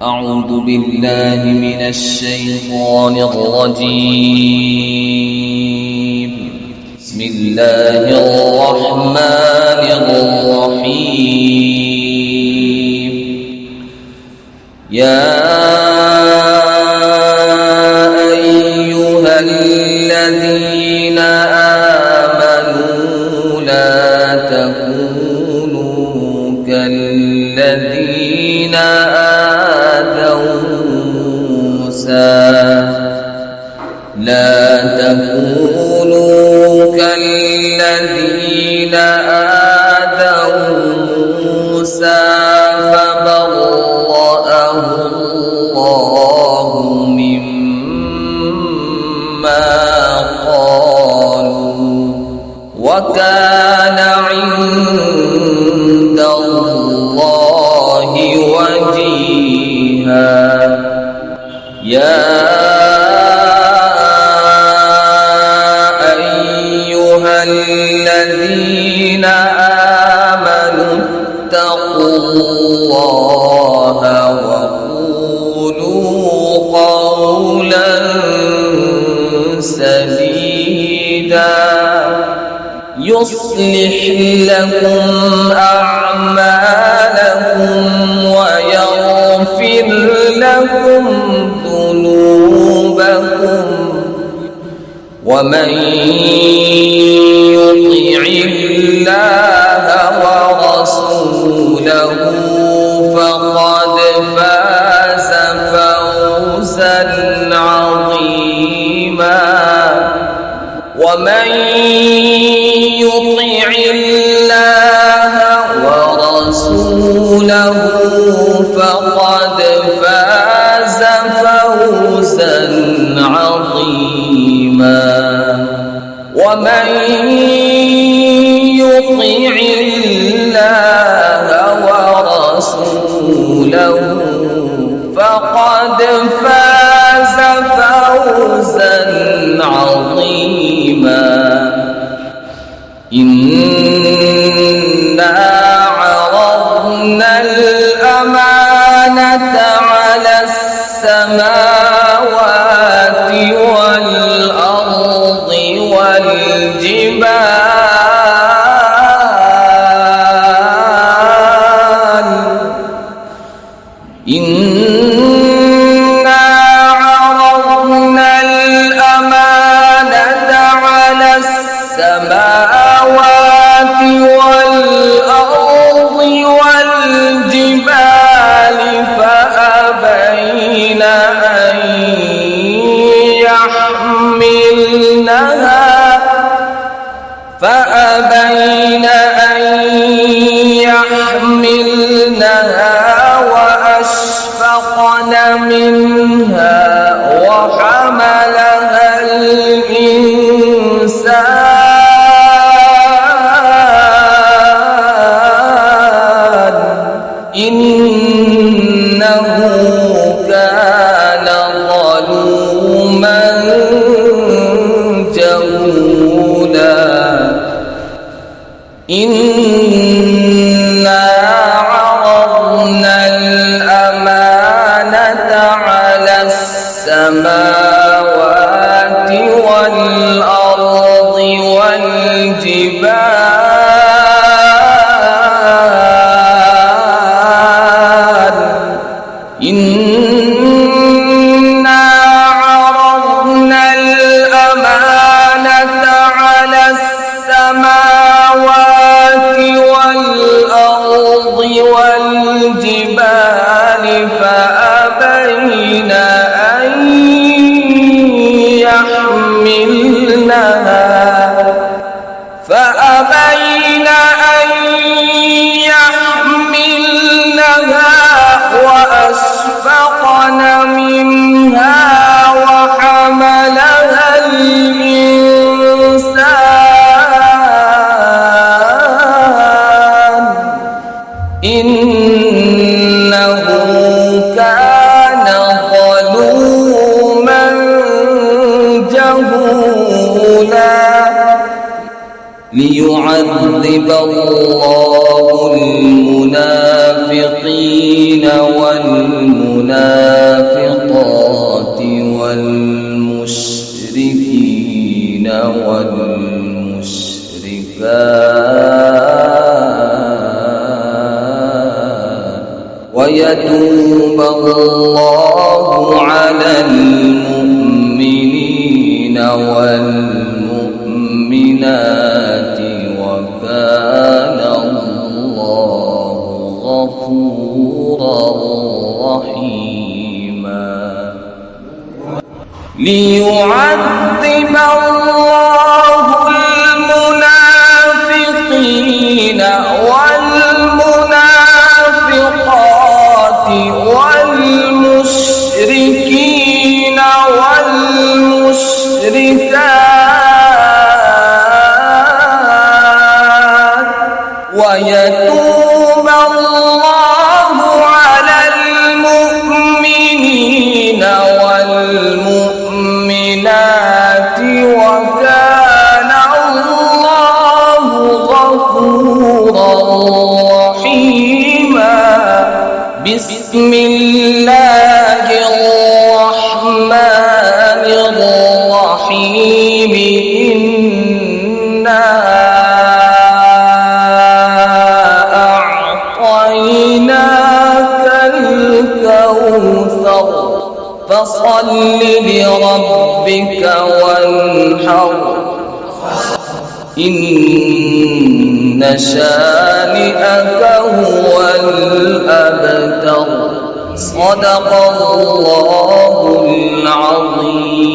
أعوذ بالله من الشيطان الرجيم. بسم الله الرحمن الرحيم. يا أيها الذين آمنوا لا تكونوا كالذين لا تكونوا كالذين آذوا موسى فبرأه الله مما قالوا وكان عند الله وجيها. يا أيها الذين آمنوا اتقوا الله وقولوا قولا سديدا يصلح لكم أعمالكم ويغفر لكم ذنوبكم ومن يطع الله ورسوله فقد فاز فوزا عظيما. ومن يطع الله ورسوله فقد فاز فوزا عظيما. ومن يطع الله ورسوله فقد فاز فوزا عظيما. إنا عرضنا الأمانة على السماوات والأرض والجبال. إنا عرضنا الأمانة على السماوات والأرض والجبال فأبين أن يحملنها وأشفقن منها وحملها الإنسان إنه كان ظلوما جهولا. إنا عرضنا الأمانة على السماوات والأرض والجبال. إنا عرضنا الأمانة على السماوات والأرض والجبال فأبين أن يحملنها وأشفقن منها وحملها الإنسان إنه كان ظلوما جهولا. ليعذب الله المنافقين والمنافقات والمشركين والمشركات ويتوب الله على المؤمنين والمؤمنات وكان الله غفورا رحيما. ليعذب الله المنافقين والمنافقات والمشركين والمشركات ويتوب الله على المؤمنين والمؤمنات وكان الله غفورا رحيما. بسم الله الرحمن الرحيم. إنا أعطيناك الكوثر فصل لربك وانحر إن شانئك هو الأبتر. صدق الله العظيم.